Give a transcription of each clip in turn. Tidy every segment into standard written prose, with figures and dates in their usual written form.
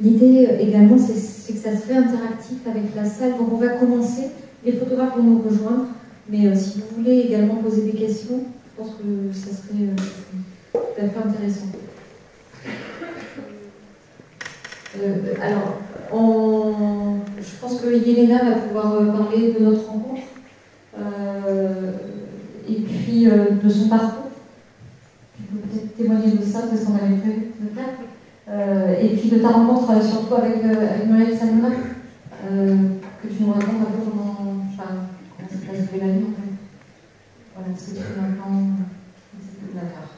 L'idée également, c'est que ça se fait interactif avec la salle. Donc on va commencer, les photographes vont nous rejoindre, mais si vous voulez également poser des questions, je pense que ça serait tout à fait intéressant. Alors, je pense que Yelena va pouvoir parler de notre rencontre et puis de son parcours. Tu peux peut-être témoigner de ça, de ce qu'on avait prévu de faire. Et puis de ta rencontre surtout avec Muriel Salmona, que tu nous racontes un peu comment ça passe de la vie en fait. Voilà, ce que tu fais maintenant. D'accord.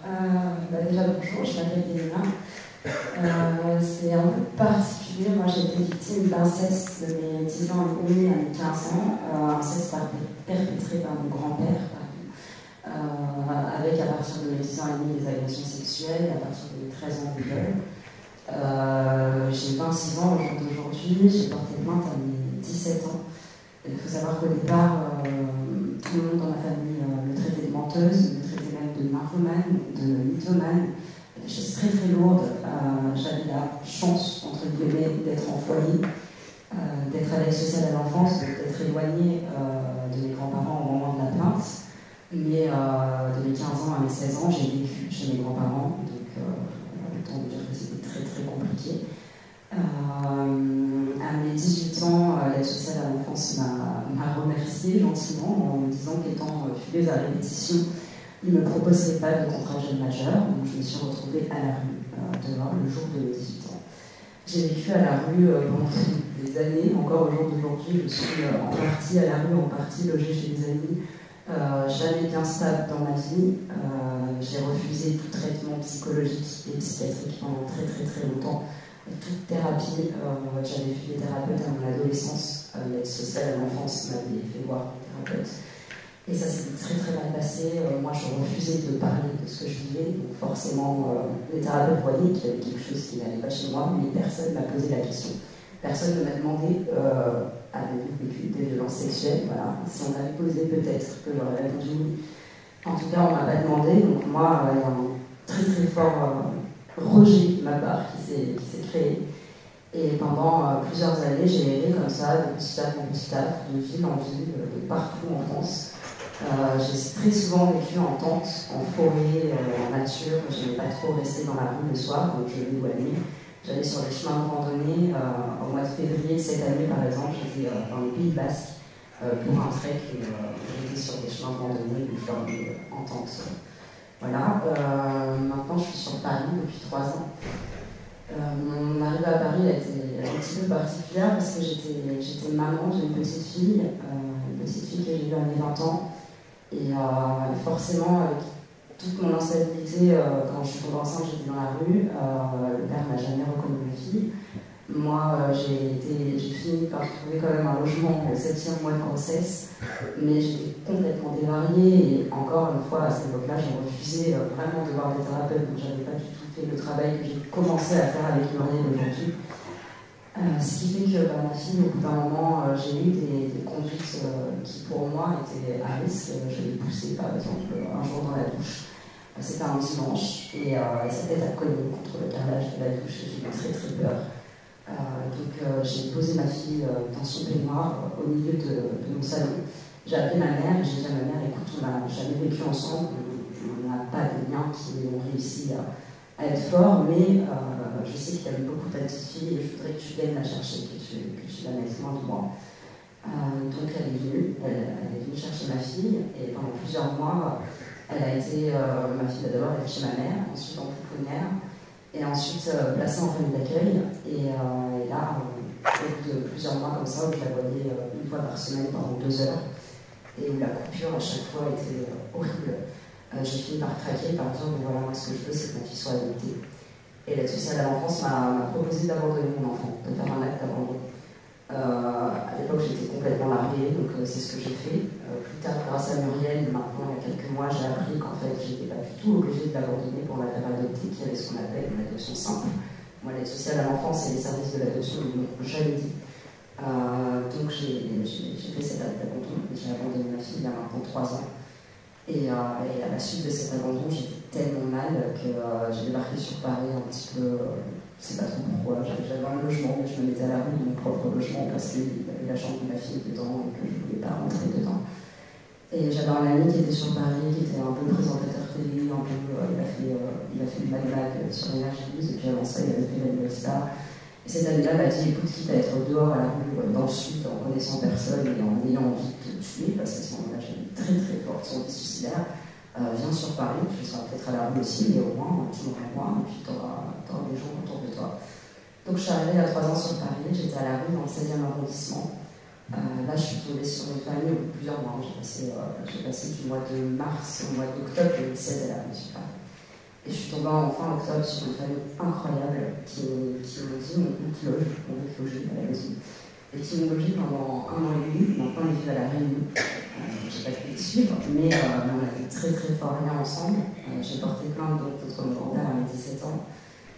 Déjà bonjour, je m'appelle Yelena. C'est un peu particulier, moi j'ai été victime d'inceste de mes 10 ans et demi à mes 15 ans, inceste perpétré par mon grand-père, avec à partir de mes 10 ans et demi des agressions sexuelles, et à partir de mes 13 ans du viol. J'ai 26 ans au jour d'aujourd'hui, j'ai porté plainte à mes 17 ans. Il faut savoir qu'au départ, tout le monde dans ma famille me traitait de menteuse, me traitait même de nymphomane, de mythomane, des choses très très lourdes. J'avais la chance, entre guillemets, d'être en foyer, d'être à l'aide sociale à l'enfance, d'être éloignée de mes grands-parents au moment de la plainte. Mais de mes 15 ans à mes 16 ans, j'ai vécu chez mes grands-parents, donc autant dire que c'était très très compliqué. À mes 18 ans, l'aide sociale à l'enfance m'a remerciée gentiment en me disant qu'étant fugueuse à répétition, il ne me proposait pas de contrat jeune majeur, donc je me suis retrouvée à la rue dehors le jour de mes 18 ans. J'ai vécu à la rue pendant des années, encore au jour d'aujourd'hui, je suis en partie à la rue, en partie logée chez des amis, jamais bien stable dans ma vie. J'ai refusé tout traitement psychologique et psychiatrique pendant très très très longtemps. Toute thérapie, j'avais vu des thérapeutes à mon adolescence, l'aide sociale à l'enfance m'avait fait voir des thérapeutes. Et ça s'était très très mal passé. Moi je refusais de parler de ce que je vivais, donc forcément les thérapeutes voyaient qu'il y avait quelque chose qui n'allait pas chez moi, mais personne ne m'a posé la question. Personne ne m'a demandé avez-vous vécu des violences sexuelles, voilà. Si on m'avait posé, peut-être que j'aurais répondu oui. En tout cas, on ne m'a pas demandé, donc moi, il y a un très très fort rejet de ma part qui s'est créé. Et pendant plusieurs années, j'ai erré comme ça, de petit à petit, de ville en ville, de partout en France. J'ai très souvent vécu en tente, en forêt, en nature. Je n'aimais pas trop rester dans la rue le soir, donc je m'éloignais. J'allais sur les chemins de randonnée. Au mois de février cette année, par exemple, j'étais dans le Pays Basque pour un trek. J'étais sur des chemins de randonnée, où je dormais en tente. Voilà. Maintenant, je suis sur Paris depuis 3 ans. Mon arrivée à Paris a été un petit peu particulière parce que j'étais maman, j'ai une petite fille que j'ai eue à mes 20 ans. Et forcément, avec toute mon instabilité, quand je suis tombée enceinte, j'étais dans la rue. Le père n'a jamais reconnu ma fille. Moi, j'ai fini par trouver quand même un logement au 7e mois de grossesse, mais j'étais complètement dévariée. Et encore une fois, à cette époque-là, j'ai refusé vraiment de voir des thérapeutes, donc j'avais pas du tout fait le travail que j'ai commencé à faire avec Muriel aujourd'hui. Ce qui fait que ma fille, au bout d'un moment, j'ai eu des conduites qui pour moi étaient à risque. Je l'ai poussée par exemple un jour dans la douche. C'était un dimanche et sa tête a cogné contre le carrelage de la douche et j'ai eu très très peur. Donc j'ai posé ma fille dans son peignoir au milieu de mon salon. J'ai appelé ma mère et j'ai dit à ma mère, écoute, on n'a jamais vécu ensemble, on n'a pas de liens qui ont réussi à être forts, mais je sais qu'il y avait beaucoup de ta petite fille et je voudrais que tu viennes la chercher, que tu la mettes loin de moi. Donc elle est venue chercher ma fille et pendant plusieurs mois, elle a été, ma fille a d'abord été chez ma mère, ensuite en pouponnière, et ensuite placée en famille d'accueil. Et là, au bout de plusieurs mois comme ça, où je la voyais une fois par semaine pendant 2 heures, et où la coupure à chaque fois était horrible, j'ai fini par craquer, par dire, bon voilà, moi ce que je veux, c'est que ma fille soit adoptée. Et l'aide sociale à l'enfance m'a proposé d'abandonner mon enfant, de faire un acte d'abandon. À l'époque, j'étais complètement larguée, donc c'est ce que j'ai fait. Plus tard, grâce à Muriel, maintenant, il y a quelques mois, j'ai appris qu'en fait, j'étais pas du tout obligée de l'abandonner pour la faire adopter, qu'il y avait ce qu'on appelle une adoption simple. Moi, l'aide sociale à l'enfance et les services de l'adoption ne m'ont jamais dit. Donc, j'ai fait cet acte d'abandon, j'ai abandonné ma fille il y a maintenant 3 ans. Et à la suite de cet abandon, j'étais tellement mal que j'ai débarqué sur Paris un petit peu sais pas trop pourquoi, j'avais un logement, mais je me mettais à la rue de mon propre logement parce qu'il y avait la chambre de ma fille dedans et que je ne voulais pas rentrer dedans. Et j'avais un ami qui était sur Paris, qui était un peu présentateur télé, un peu, il a fait le Mad Mag sur Énergie, et puis avant ça, il avait fait la Nouvelle Star. Et cet ami-là m'a dit, écoute, quitte à être dehors à la rue, dans le sud, en connaissant personne et en ayant envie de te tuer, parce qu'à ce moment-là, j'avais une très très forte envie suicidaire, viens sur Paris, tu seras peut-être à la rue aussi, mais au moins, tu m'auras moi, et puis tu auras des gens autour de toi. Donc je suis arrivée à 3 ans sur Paris, j'étais à la rue dans le 16e arrondissement. Là, je suis tombée sur une famille au bout de plusieurs mois. J'ai passé du mois de mars au mois d'octobre 2016 à la rue sur Paris. Et je suis tombée en fin octobre sur une famille incroyable qui m'ont dit on te loge, on veut te loger à la maison. Et qui m'ont logé pendant 1 an et demi. Maintenant, ils vivent à la Réunion. Je n'ai pas pu les suivre, mais on a fait très très fort lien ensemble. J'ai porté plainte contre mon grand-père à mes 17 ans.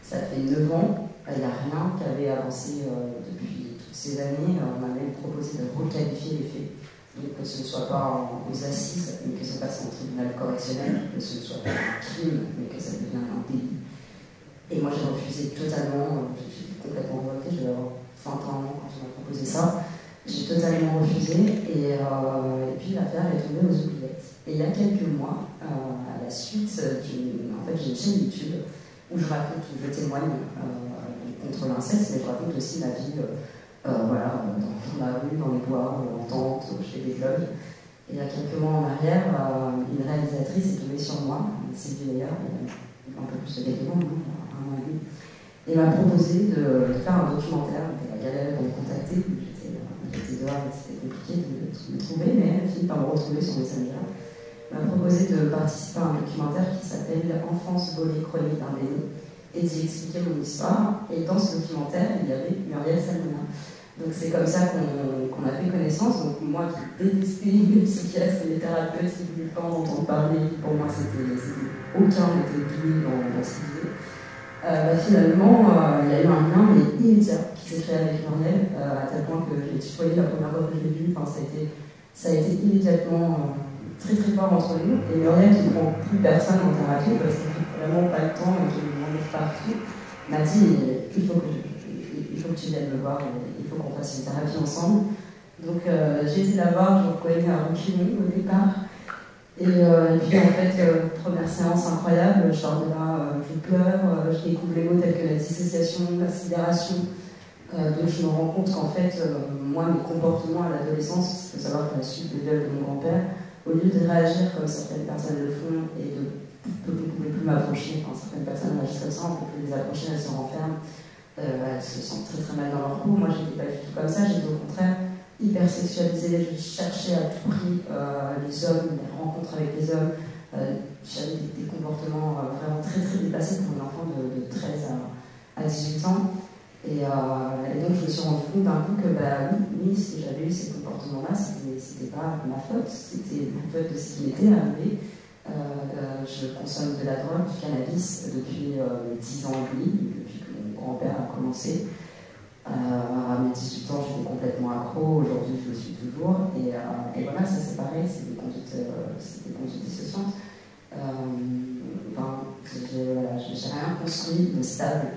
Ça fait 9 ans. Il n'y a rien qui avait avancé depuis toutes ces années. On m'a même proposé de requalifier les faits. Donc que ce ne soit pas aux assises, mais que ça passe en tribunal correctionnel, que ce ne soit pas un crime, mais que ça devienne un délit. Et moi j'ai refusé totalement, j'ai complètement bloqué, je devais avoir 21 ans quand on m'a proposé ça. J'ai totalement refusé, et puis l'affaire est tombée aux oubliettes. Et il y a quelques mois, à la suite en fait j'ai une chaîne YouTube où je raconte, où je témoigne contre l'inceste, mais je raconte aussi ma vie voilà, dans la rue, dans les bois, en tente, chez des vlogs. Et il y a quelques mois en arrière, une réalisatrice est tombée sur moi, Sylvie d'ailleurs, il y a un peu plus de quelques mois, un an et demi, et m'a proposé de faire un documentaire. Donc elle a galéré pour me contacter, j'étais dehors, c'était compliqué de me trouver, mais elle finit par me retrouver sur Messenger. Elle m'a proposé de participer à un documentaire qui s'appelle Enfance volée chronique d'un déni, et d'y expliquer mon histoire. Et dans ce documentaire, il y avait Muriel Salmona. Donc c'est comme ça qu'on a fait connaissance. Donc moi qui détestais les psychiatres et les thérapeutes qui ne voulaient pas en entendre parler, pour moi aucun n'était doué dans ce qu'ils disaient. Finalement, il y a eu un lien mais immédiat qui s'est créé avec Muriel, à tel point que j'ai tutoyé la première fois que je l'ai vue. Enfin, ça a été immédiatement très très fort entre nous. Et Muriel, qui ne prend plus personne en thérapie parce qu'elle n'a vraiment pas le temps et qu'elle me demande partout, m'a dit il faut que tu viennes me voir, il faut qu'on fasse une thérapie ensemble. Donc j'ai été la voir, je me connais à reculons au départ. Et puis en fait, première séance incroyable, je sors de là, je pleure, je découvre les mots tels que la dissociation, la sidération. Donc je me rends compte qu'en fait, moi, mes comportements à l'adolescence, il faut savoir qu'à la suite du viol de mon grand-père, au lieu de réagir comme certaines personnes le font et de ne plus m'approcher, quand certaines personnes réagissent comme ça, on ne peut plus les approcher, elles se renferment. Elles se sentent très très mal dans leur peau. Moi, j'étais pas du tout comme ça, j'étais au contraire hyper sexualisée. Je cherchais à tout prix les hommes, les rencontres avec les hommes. J'avais des comportements vraiment très très déplacés pour une enfant de 13 à 18 ans. Et donc, je me suis rendu compte d'un coup que oui, si j'avais eu ces comportements-là, c'était pas ma faute, c'était la faute de ce qui m'était arrivé. Je consomme de la drogue, du cannabis depuis 10 ans et demi, depuis que mon grand-père a commencé. À mes 18 ans, j'étais complètement accro, aujourd'hui je le suis toujours. Et voilà, ça c'est pareil, c'est des conduites dissociantes. J'ai rien construit de stable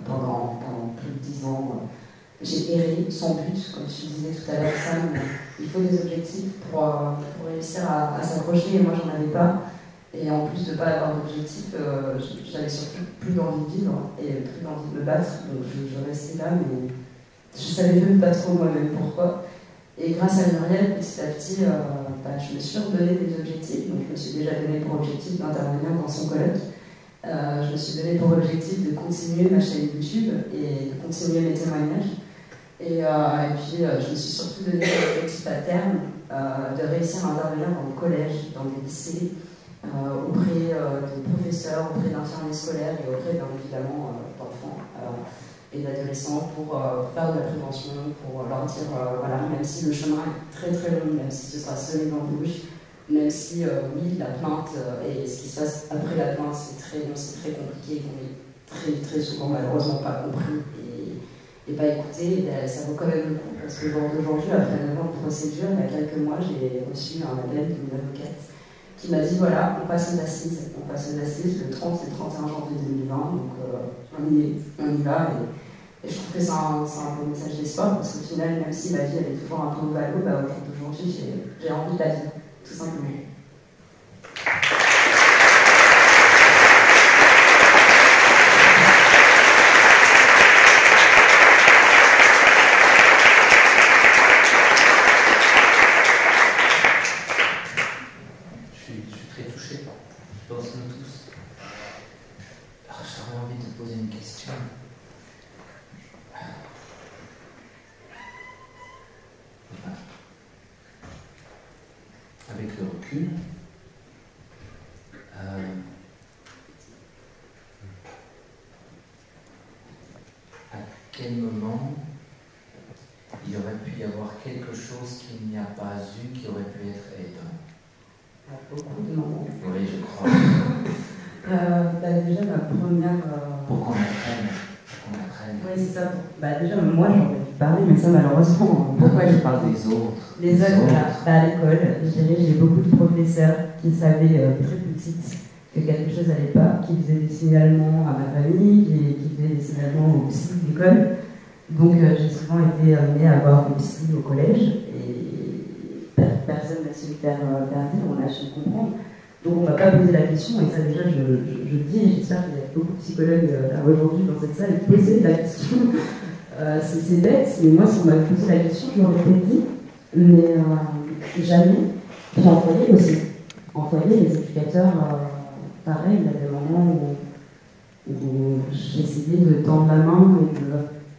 pendant plus de 10 ans. J'ai erré sans but, comme tu disais tout à l'heure, Sam. Il faut des objectifs pour réussir à s'accrocher, et moi j'en avais pas. Et en plus de ne pas avoir d'objectif, j'avais surtout plus envie de vivre et plus envie de me battre. Donc je restais là, mais je savais même pas trop moi-même pourquoi. Et grâce à Muriel, petit à petit, je me suis redonné des objectifs. Donc je me suis déjà donné pour objectif d'intervenir dans son colloque. Je me suis donné pour objectif de continuer ma chaîne YouTube et de continuer mes témoignages. Et puis je me suis surtout donné l'objectif à terme de réussir à intervenir dans les collèges, dans les lycées, auprès de professeurs, auprès d'infirmiers scolaires et auprès bien évidemment d'enfants et d'adolescents pour faire de la prévention, pour leur dire voilà, même si le chemin est très très long, même si ce sera semé d'embûches, même si oui, la plainte et ce qui se passe après la plainte c'est très compliqué, qu'on est très très souvent malheureusement pas compris et pas écouté, ça vaut quand même le coup parce que aujourd'hui, après 9 ans de procédure, il y a quelques mois, j'ai reçu un appel d'une avocate qui m'a dit voilà, on passe aux assises. On passe aux assises le 30 et 31 janvier 2020, donc on y va. Et je trouve que c'est un bon message d'espoir, parce qu'au final, même si ma vie elle est toujours un peu au ballot, bah, au jour d'aujourd'hui, j'ai envie de la vivre, tout simplement. Avec le recul, à quel moment il aurait pu y avoir quelque chose qu'il n'y a pas eu qui aurait pu être aidant? Beaucoup de moments. Oui, je crois. Déjà, ma première. Pour qu'on apprenne. Oui, c'est ça. Déjà, moi, j'en ai parlé, mais ça, malheureusement. Pourquoi je parle des autres? Les autres, voilà. À l'école, j'ai beaucoup de professeurs qui savaient très petites que quelque chose n'allait pas, qui faisaient des signalements à ma famille, qui faisaient des signalements au psy de l'école. Donc, j'ai souvent été amenée à voir un psy au collège, et personne n'a su me faire dire, on a su comprendre. Donc, on ne m'a pas posé la question, et ça, déjà, je dis, et j'espère qu'il y a beaucoup de psychologues aujourd'hui dans cette salle qui posaient la question. C'est bête, mais moi, si on m'avait posé la question, je l'aurais peut-être dit, mais jamais. Puis en foyer aussi. En foyer, les éducateurs, pareil, il y a des moments où j'essayais de tendre la main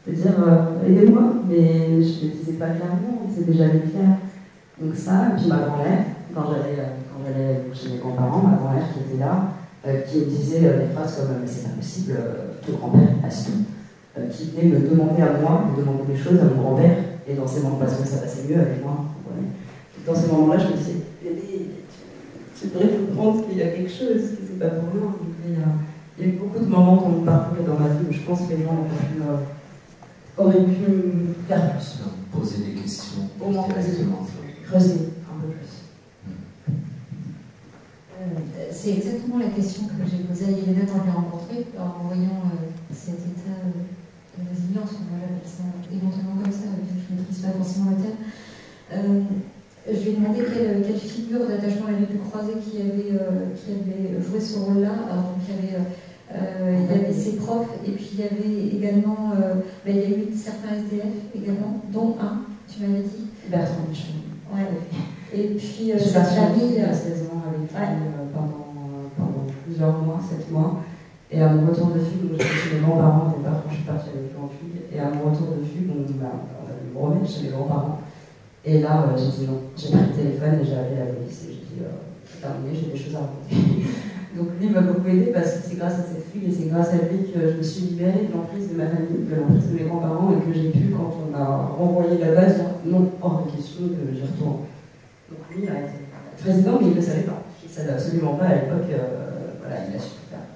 et de dire aidez-moi, mais je ne le disais pas clairement, c'est déjà le faire. Donc ça, et puis ma grand-mère, quand j'allais chez mes grands-parents, ma grand-mère qui était là, qui me disait des phrases comme mais c'est pas possible, ton grand-père passe tout. Qui venait me demander à moi, me demander des choses à mon grand-père, et dans ces moments, parce que ça passait mieux avec moi. Ouais. Dans ces moments-là, je me disais, tu devrais comprendre qu'il y a quelque chose, que c'est pas pour moi. Il y a eu beaucoup de moments dans mon parcours et dans ma vie où je pense que les gens auraient pu faire plus. Poser des questions. Au moins creuser un peu plus. C'est exactement la question que j'ai posée à Yelena quand je l'ai rencontrée, en voyant cet état de résilience, on va l'appeler ça éventuellement comme ça, je ne maîtrise pas forcément le terme. Je lui ai demandé quelle figure d'attachement elle avait pu croiser qui avait joué ce rôle-là. Alors, donc, il y avait ses profs, et puis il y avait également, il y a eu certains SDF également, dont un, tu m'avais dit. Bertrand Michel. Ouais. Et puis j'ai cette famille. À 16 ans avec lui pendant plusieurs mois, 7 mois. Et à mon retour de fugue, je suis chez mes grands-parents, au départ quand je suis partie avec lui en fugue. Et à mon retour de fugue, on a dû me remettre chez mes grands-parents. Et là, j'ai dit non. J'ai pris le téléphone et j'ai appelé la police. Et j'ai dit c'est terminé, j'ai des choses à raconter. Donc lui m'a beaucoup aidé parce que c'est grâce à cette fugue et c'est grâce à lui que je me suis libérée de l'emprise de ma famille, de l'emprise de mes grands-parents, et que j'ai pu, quand on m'a renvoyé là-bas, dire non, hors de question que j'y retourne. Donc lui a été président, mais il ne le savait pas. Il ne savait absolument pas à l'époque. Voilà, il a su le faire.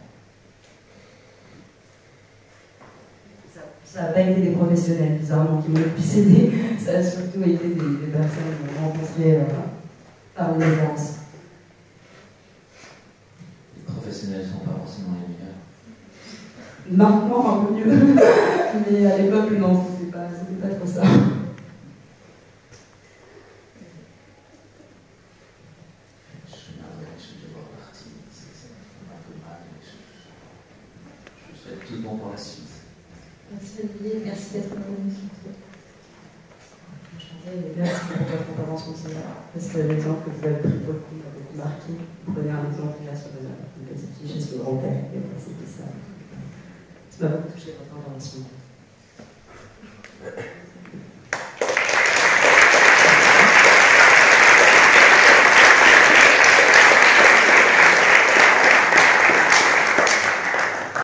Ça n'a pas été des professionnels, bizarrement, qui m'ont pu aider. Ça a surtout été des personnes que j'ai rencontrées par mes expériences. Les professionnels ne sont pas forcément les meilleurs. Maintenant, un peu mieux. Mais à l'époque, non, c'était pas trop ça. Tout bon pour la suite. Merci Olivier, merci d'être venu. Merci pour votre intervention, parce que l'exemple que vous avez pris pour le coup m'a beaucoup marqué. Vous prenez un exemple là sur une petite fille chez son grand-père, et c'était ça. Ça m'a beaucoup touché votre intervention.